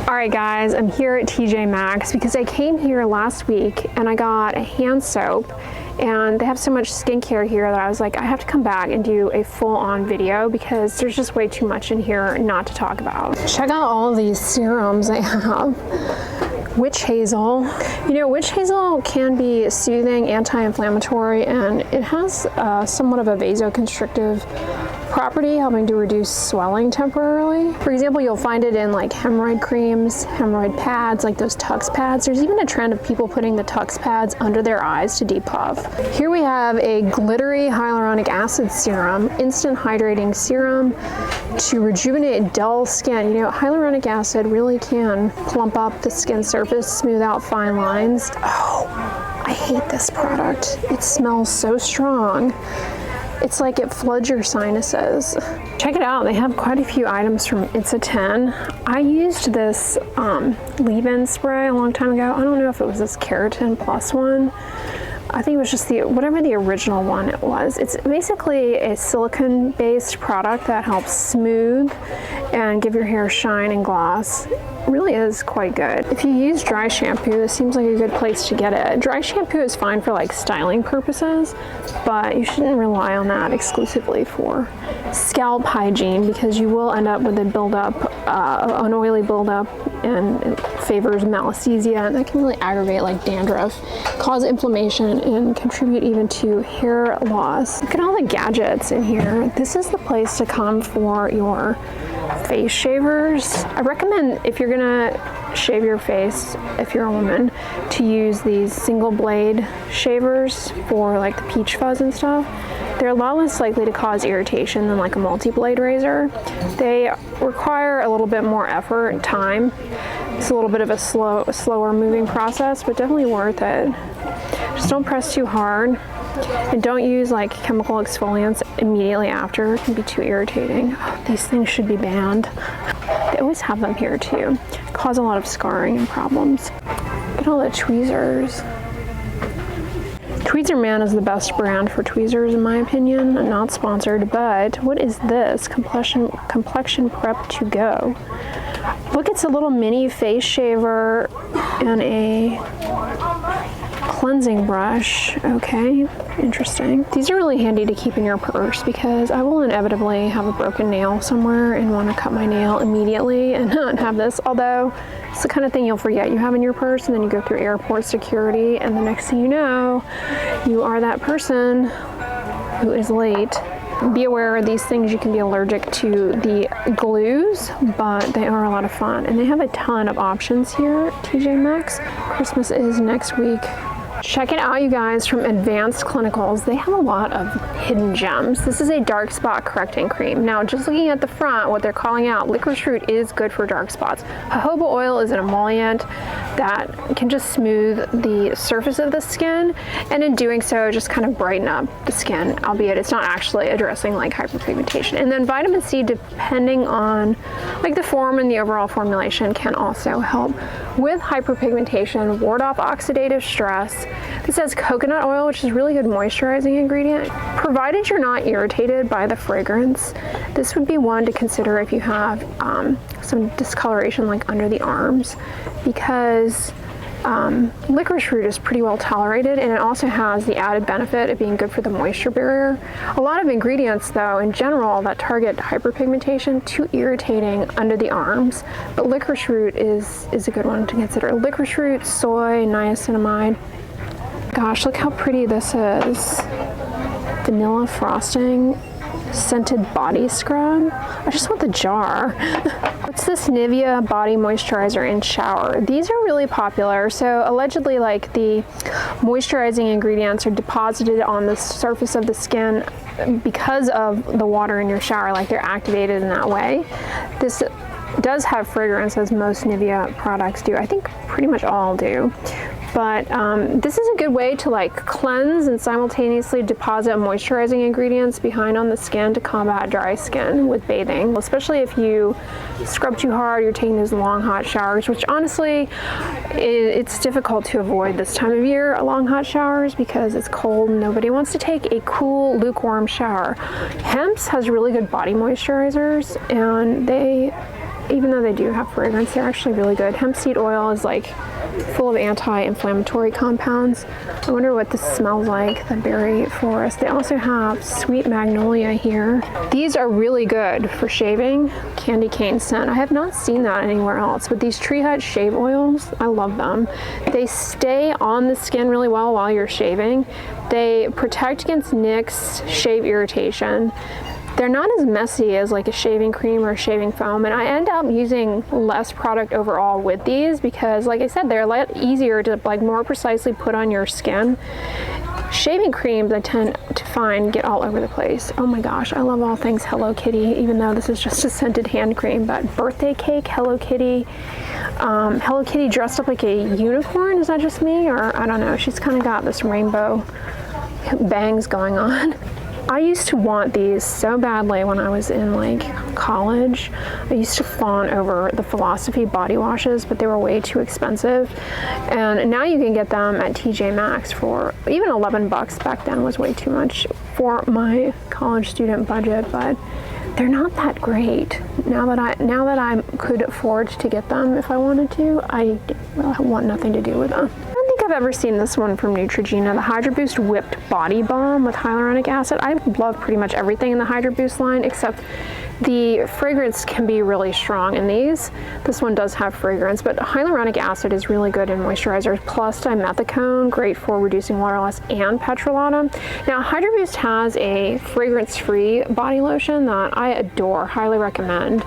Alright guys, I'm here at TJ Maxx because I came here last week and I got a hand soap, and they have so much skincare here that I was like, I have to come back and do a full-on video because there's just way too much in here not to talk about. Check out all of these serums they have. Witch hazel. You know, witch hazel can be soothing, anti-inflammatory, and it has somewhat of a vasoconstrictive property, helping to reduce swelling temporarily. For example, you'll find it in like hemorrhoid creams, hemorrhoid pads, like those Tux pads. There's even a trend of people putting the Tux pads under their eyes to depuff. Here we have a glittery hyaluronic acid serum, instant hydrating serum to rejuvenate dull skin. You know, hyaluronic acid really can plump up the skin surface, smooth out fine lines. Oh, I hate this product. It smells so strong. It's like it floods your sinuses. Check it out, they have quite a few items from It's a 10. I used this leave-in spray a long time ago. I don't know if it was this Keratin Plus one. I think it was just whatever the original one it was. It's basically a silicone-based product that helps smooth and give your hair shine and gloss. It really is quite good. If you use dry shampoo, this seems like a good place to get it. Dry shampoo is fine for like styling purposes, but you shouldn't rely on that exclusively for scalp hygiene because you will end up with a buildup, an oily buildup, and it favors malassezia, and that can really aggravate like dandruff, cause inflammation, and contribute even to hair loss. Look at all the gadgets in here. This is the place to come for your face shavers. I recommend, if you're gonna shave your face, if you're a woman, to use these single blade shavers for like the peach fuzz and stuff. They're a lot less likely to cause irritation than like a multi-blade razor. They require a little bit more effort and time. It's a little bit of a slower moving process, but definitely worth it. Just don't press too hard, and don't use like chemical exfoliants immediately after. It can be too irritating. Oh, these things should be banned. They always have them here too. Cause a lot of scarring and problems. Look at all the tweezers. Tweezer Man is the best brand for tweezers in my opinion. Not sponsored, but what is this? Complexion Prep to Go. Look, it's a little mini face shaver and a cleansing brush. Okay, interesting. These are really handy to keep in your purse because I will inevitably have a broken nail somewhere and want to cut my nail immediately and not have this, although it's the kind of thing you'll forget you have in your purse, and then you go through airport security, and the next thing you know, you are that person who is late. Be aware of these things. You can be allergic to the glues, but they are a lot of fun, and they have a ton of options here at TJ Maxx. Christmas is next week. Check it out, you guys, from Advanced Clinicals. They have a lot of hidden gems. This is a dark spot correcting cream. Now, just looking at the front, what they're calling out, licorice root is good for dark spots. Jojoba oil is an emollient that can just smooth the surface of the skin, and in doing so, just kind of brighten up the skin, albeit it's not actually addressing like hyperpigmentation. And then vitamin C, depending on like the form and the overall formulation, can also help with hyperpigmentation, ward off oxidative stress. This has coconut oil, which is a really good moisturizing ingredient. Provided you're not irritated by the fragrance, this would be one to consider if you have some discoloration like under the arms, because licorice root is pretty well tolerated, and it also has the added benefit of being good for the moisture barrier. A lot of ingredients, though, in general, that target hyperpigmentation, too irritating under the arms, but licorice root is a good one to consider. Licorice root, soy, niacinamide. Gosh, look how pretty this is. Vanilla frosting, scented body scrub. I just want the jar. What's this Nivea body moisturizer in shower? These are really popular. So allegedly, like, the moisturizing ingredients are deposited on the surface of the skin because of the water in your shower, like they're activated in that way. This does have fragrance, as most Nivea products do. I think pretty much all do. But this is a good way to like cleanse and simultaneously deposit moisturizing ingredients behind on the skin to combat dry skin with bathing, especially if you scrub too hard, you're taking those long hot showers, which honestly, it's difficult to avoid this time of year, long hot showers, because it's cold and nobody wants to take a cool, lukewarm shower. Hemp's has really good body moisturizers, and they even though they do have fragrance, they're actually really good. Hemp seed oil is like full of anti-inflammatory compounds. I wonder what this smells like, the berry forest. They also have sweet magnolia here. These are really good for shaving. Candy cane scent. I have not seen that anywhere else, but these Tree Hut shave oils, I love them. They stay on the skin really well while you're shaving. They protect against nicks, shave irritation. They're not as messy as like a shaving cream or a shaving foam, and I end up using less product overall with these because, like I said, they're a lot easier to like more precisely put on your skin. Shaving creams I tend to find get all over the place. Oh my gosh, I love all things Hello Kitty, even though this is just a scented hand cream, but birthday cake, Hello Kitty. Hello Kitty dressed up like a unicorn, is that just me? Or I don't know, she's kind of got this rainbow bangs going on. I used to want these so badly when I was in like college. I used to fawn over the Philosophy body washes, but they were way too expensive. And now you can get them at TJ Maxx for even $11 back then was way too much for my college student budget, but they're not that great. Now that I could afford to get them if I wanted to, I want nothing to do with them. I've ever seen this one from Neutrogena, the Hydro Boost Whipped Body Balm with hyaluronic acid. I love pretty much everything in the Hydro Boost line, except the fragrance can be really strong in these. This one does have fragrance, but hyaluronic acid is really good in moisturizers, plus dimethicone, great for reducing water loss, and petrolatum. Now, Hydro Boost has a fragrance-free body lotion that I adore, highly recommend.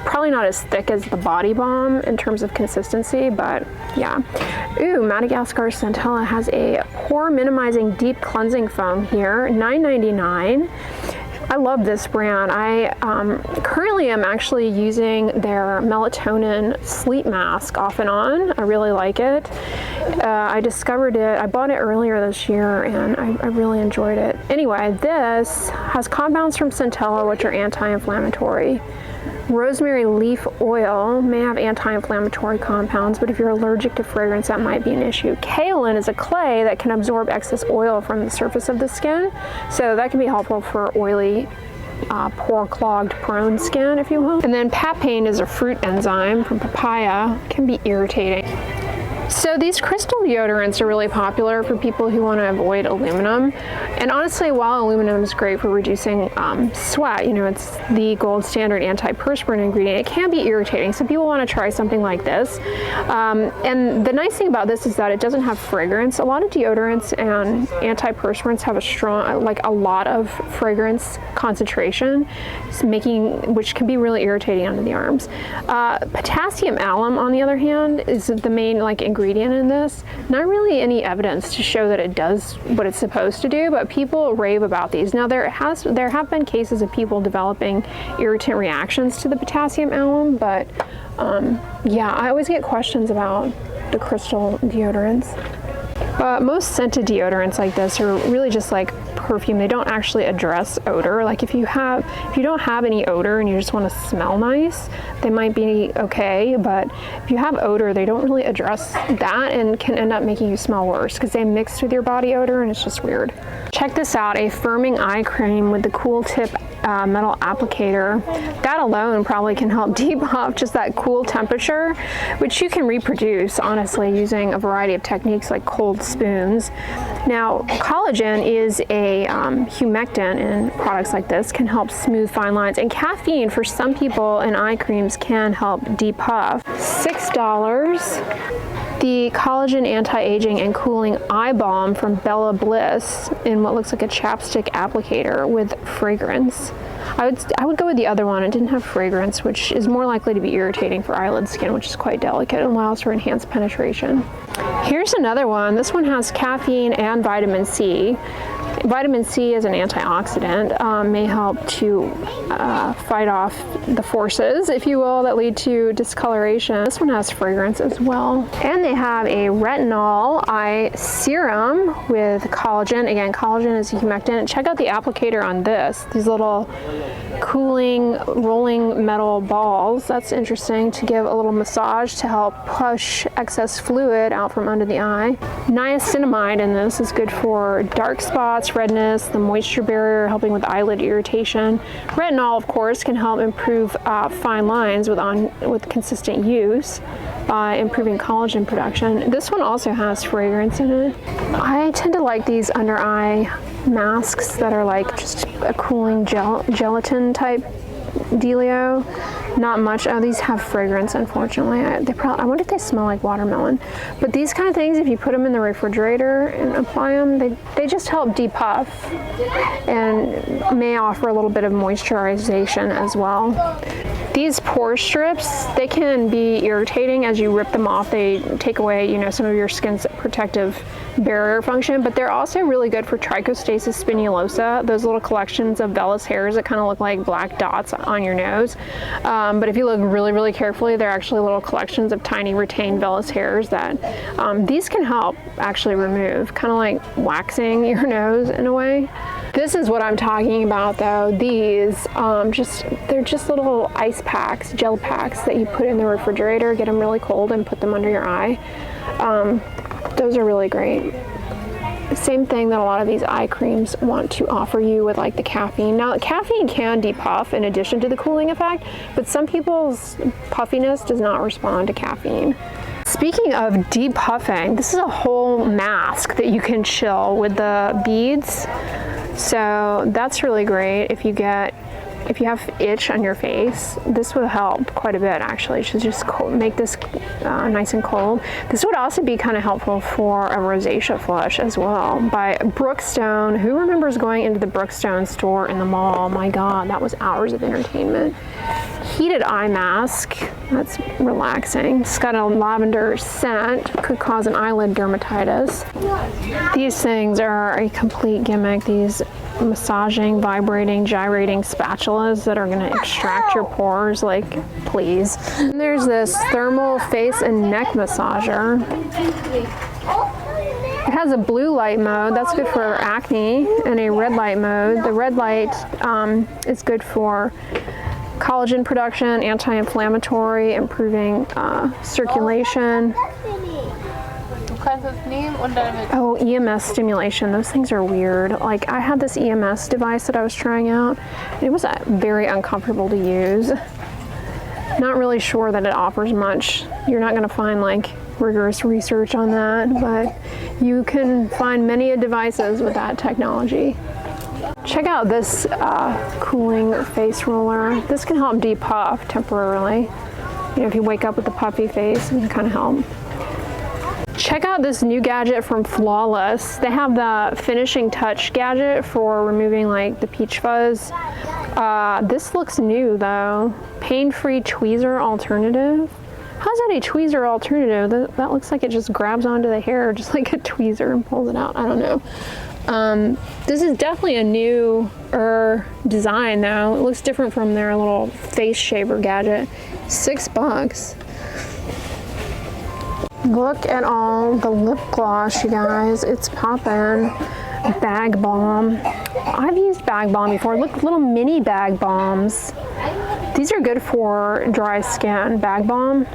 Probably not as thick as the body balm in terms of consistency, but yeah. Ooh, Madagascar Centella has a pore minimizing deep cleansing foam here, $9.99. I love this brand. I currently am actually using their melatonin sleep mask off and on. I really like it. I discovered it, I bought it earlier this year, and I really enjoyed it. Anyway, this has compounds from Centella which are anti-inflammatory. Rosemary leaf oil may have anti-inflammatory compounds, but if you're allergic to fragrance, that might be an issue. Kaolin is a clay that can absorb excess oil from the surface of the skin, so that can be helpful for oily, pore clogged prone skin, if you will. And then papain is a fruit enzyme from papaya, can be irritating. So these crystal deodorants are really popular for people who want to avoid aluminum. And honestly, while aluminum is great for reducing sweat, you know, it's the gold standard antiperspirant ingredient, it can be irritating. So people want to try something like this. And the nice thing about this is that it doesn't have fragrance. A lot of deodorants and antiperspirants have a strong, like a lot of fragrance concentration, which can be really irritating under the arms. Potassium alum, on the other hand, is the main ingredient in this. Not really any evidence to show that it does what it's supposed to do, but people rave about these. Now there have been cases of people developing irritant reactions to the potassium alum, but yeah, I always get questions about the crystal deodorants. Most scented deodorants like this are really just like perfume. They don't actually address odor. Like if you don't have any odor and you just want to smell nice, they might be okay, but if you have odor, they don't really address that and can end up making you smell worse because they mix with your body odor and it's just weird. Check this out, a firming eye cream with the cool tip metal applicator. That alone probably can help depuff just that cool temperature, which you can reproduce honestly using a variety of techniques like cold spoons. Now, collagen is a humectant in products like this, can help smooth fine lines, and caffeine for some people in eye creams can help depuff. $6. The collagen anti-aging and cooling eye balm from Bella Bliss in what looks like a chapstick applicator with fragrance. I would go with the other one. It didn't have fragrance, which is more likely to be irritating for eyelid skin, which is quite delicate and allows for enhanced penetration. Here's another one. This one has caffeine and vitamin C. Vitamin C is an antioxidant, may help to fight off the forces, if you will, that lead to discoloration. This one has fragrance as well. And they have a retinol eye serum with collagen. Again, collagen is a humectant. Check out the applicator on this. These little cooling rolling metal balls. That's interesting, to give a little massage to help push excess fluid out from under the eye. Niacinamide in this is good for dark spots, redness, the moisture barrier, helping with eyelid irritation. Retinol, of course, can help improve fine lines with consistent use by improving collagen production. This one also has fragrance in it. I tend to like these under eye masks that are like just a cooling gelatin type dealio. Not much. Oh, these have fragrance, unfortunately. I wonder if they smell like watermelon. But these kind of things, if you put them in the refrigerator and apply them, they just help depuff and may offer a little bit of moisturization as well. These pore strips, they can be irritating as you rip them off. They take away, some of your skin's protective barrier function, but they're also really good for trichostasis spinulosa, those little collections of vellus hairs that kind of look like black dots on your nose. But if you look really, really carefully, they're actually little collections of tiny retained vellus hairs that these can help actually remove, kind of like waxing your nose in a way. This is what I'm talking about though. These, they're just little ice packs, gel packs that you put in the refrigerator, get them really cold and put them under your eye. Those are really great. Same thing that a lot of these eye creams want to offer you with like the caffeine. Now, caffeine can depuff in addition to the cooling effect, but some people's puffiness does not respond to caffeine. Speaking of depuffing, this is a whole mask that you can chill with the beads. So that's really great if you have itch on your face. This would help quite a bit actually, to just make this nice and cold. This would also be kind of helpful for a rosacea flush as well, by Brookstone. Who remembers going into the Brookstone store in the mall? My God, that was hours of entertainment. Heated eye mask, that's relaxing. It's got a lavender scent, could cause an eyelid dermatitis. These things are a complete gimmick. These massaging, vibrating, gyrating spatulas that are going to extract your pores, like, please. And there's this thermal face and neck massager. It has a blue light mode, that's good for acne, and a red light mode. The red light is good for collagen production, anti-inflammatory, improving circulation. Oh, EMS stimulation. Those things are weird. Like, I had this EMS device that I was trying out. It was very uncomfortable to use. Not really sure that it offers much. You're not going to find like rigorous research on that, but you can find many devices with that technology. Check out this cooling face roller. This can help depuff temporarily. If you wake up with a puffy face, it can kind of help. Check out this new gadget from Flawless. They have the finishing touch gadget for removing like the peach fuzz. This looks new though. Pain-free tweezer alternative. How's that a tweezer alternative? That looks like it just grabs onto the hair just like a tweezer and pulls it out. I don't know. This is definitely a newer design though. It looks different from their little face shaver gadget. $6. Look at all the lip gloss, you guys. It's poppin'. Bag Balm. I've used Bag Balm before. Look, little mini Bag Balms. These are good for dry skin. Bag Balm.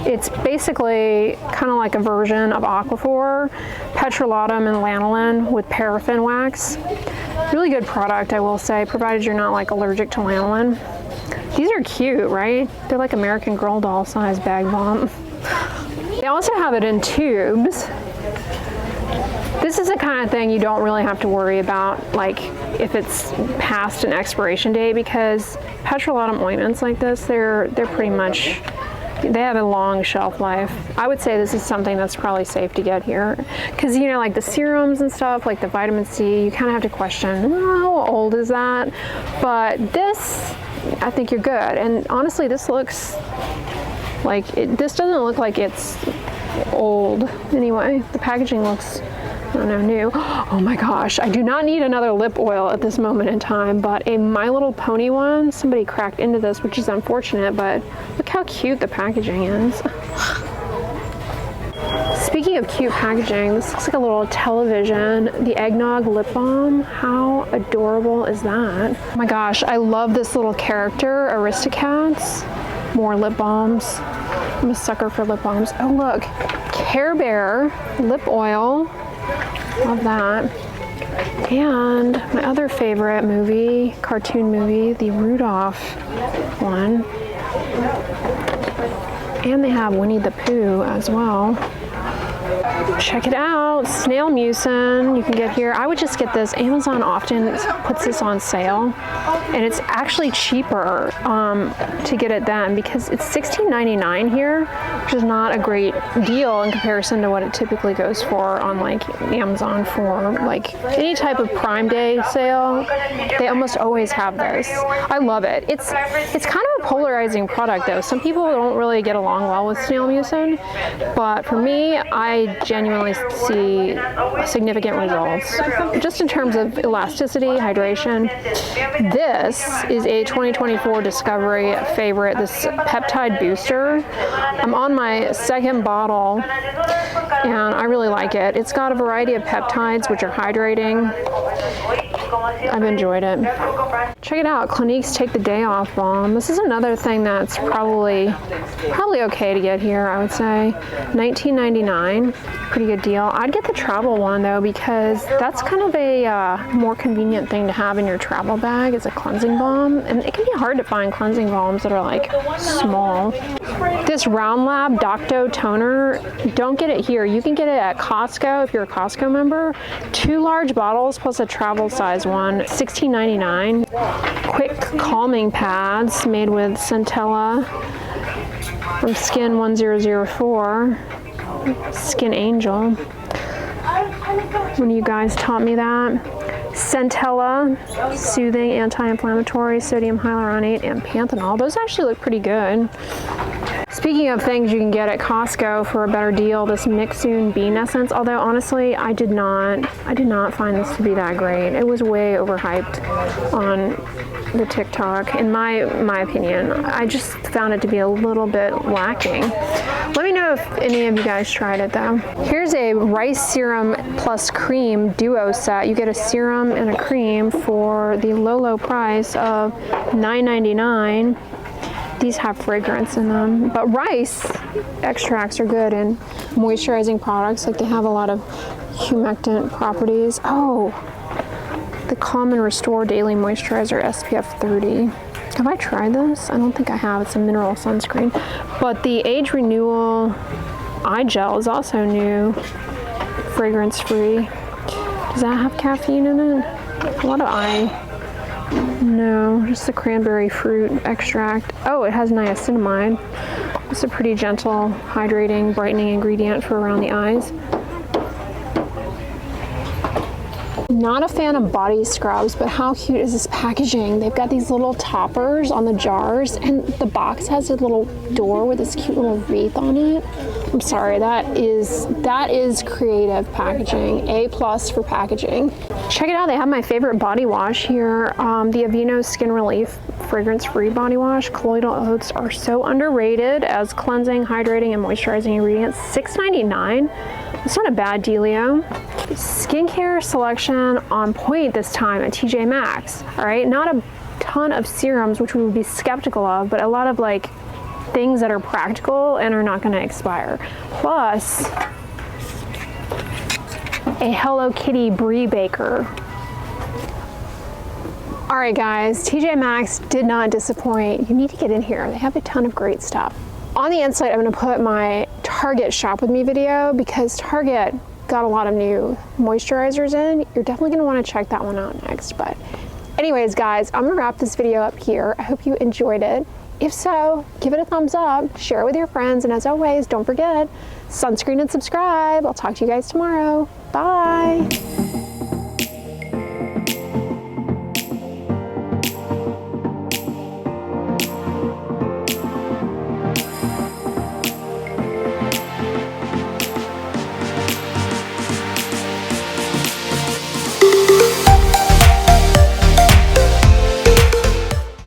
It's basically kind of like a version of Aquaphor, petrolatum and lanolin with paraffin wax. Really good product, I will say, provided you're not like allergic to lanolin. These are cute, right? They're like American Girl doll size Bag Balm. They also have it in tubes. This is the kind of thing you don't really have to worry about, like if it's past an expiration date, because petrolatum ointments like this, they're pretty much, they have a long shelf life. I would say this is something that's probably safe to get here, because like the serums and stuff, like the vitamin C, you kind of have to question, how old is that? But this, I think you're good. And honestly, this looks like this doesn't look like it's old anyway. The packaging looks, I don't know, new. Oh my gosh, I do not need another lip oil at this moment in time, but a My Little Pony one, somebody cracked into this, which is unfortunate, but look how cute the packaging is. Speaking Speaking of cute packaging, this looks like a little television. The eggnog lip balm. How adorable is that? Oh my gosh, I love this little character, Aristocats. More lip balms. I'm a sucker for lip balms. Oh look, Care Bear lip oil. Love that. And my other favorite movie, cartoon movie, the Rudolph one. And they have Winnie the Pooh as well. Check it out, snail mucin you can get here. I would just get this. Amazon often puts this on sale, and it's actually cheaper to get it then because it's $16.99 here, which is not a great deal in comparison to what it typically goes for on like Amazon for like any type of Prime Day sale. They almost always have this. I love it. It's kind of a polarizing product though. Some people don't really get along well with snail mucin, but for me, I genuinely see significant results just in terms of elasticity, hydration. This is a 2024 Discovery favorite, this peptide booster. I'm on my second bottle and I really like it. It's got a variety of peptides which are hydrating. I've enjoyed it. Check it out, Clinique's Take the Day Off Balm. This is another thing that's probably okay to get here, I would say. $19.99, pretty good deal. I'd get the travel one though because that's kind of a more convenient thing to have in your travel bag as a cleansing balm, and it can be hard to find cleansing balms that are like small. This Round Lab Docto toner, don't get it here. You can get it at Costco if you're a Costco member. 2 large bottles plus a travel size one, $16.99. Quick calming pads made with Centella from Skin 1004. Skin Angel. When you guys taught me that. Centella, soothing, anti-inflammatory, sodium hyaluronate, and panthenol. Those actually look pretty good. Speaking of things you can get at Costco for a better deal, this Mixsoon Bean Essence, although honestly, I did not find this to be that great. It was way overhyped on the TikTok, in my opinion. I just found it to be a little bit lacking. Let me know if any of you guys tried it though. Here's a rice serum plus cream duo set. You get a serum and a cream for the low price of $9.99. These have fragrance in them, but rice extracts are good in moisturizing products. Like they have a lot of humectant properties. Oh, the Calm and Restore Daily Moisturizer SPF 30. Have I tried this? I don't think I have. It's a mineral sunscreen. But the Age Renewal Eye Gel is also new, fragrance free. Does that have caffeine in it? A lot of eye. No, just the cranberry fruit extract. Oh, it has niacinamide. It's a pretty gentle, hydrating, brightening ingredient for around the eyes. Not a fan of body scrubs, but how cute is this packaging? They've got these little toppers on the jars, and the box has a little door with this cute little wreath on it. I'm sorry, that is creative packaging. A+ for packaging. Check it out, they have my favorite body wash here, the Aveeno Skin Relief fragrance-free body wash. Colloidal oats are so underrated as cleansing, hydrating, and moisturizing ingredients. $6.99. It's not a bad dealio. Skincare selection on point this time at TJ Maxx. All right, not a ton of serums, which we would be skeptical of, but a lot of like things that are practical and are not going to expire. Plus a Hello Kitty Brie Baker. All right, guys, TJ Maxx did not disappoint. You need to get in here. They have a ton of great stuff. On the inside, I'm going to put my Target Shop With Me video because Target got a lot of new moisturizers in. You're definitely going to want to check that one out next. But anyways, guys, I'm going to wrap this video up here. I hope you enjoyed it. If so, give it a thumbs up, share it with your friends, and as always, don't forget, sunscreen and subscribe. I'll talk to you guys tomorrow. Bye.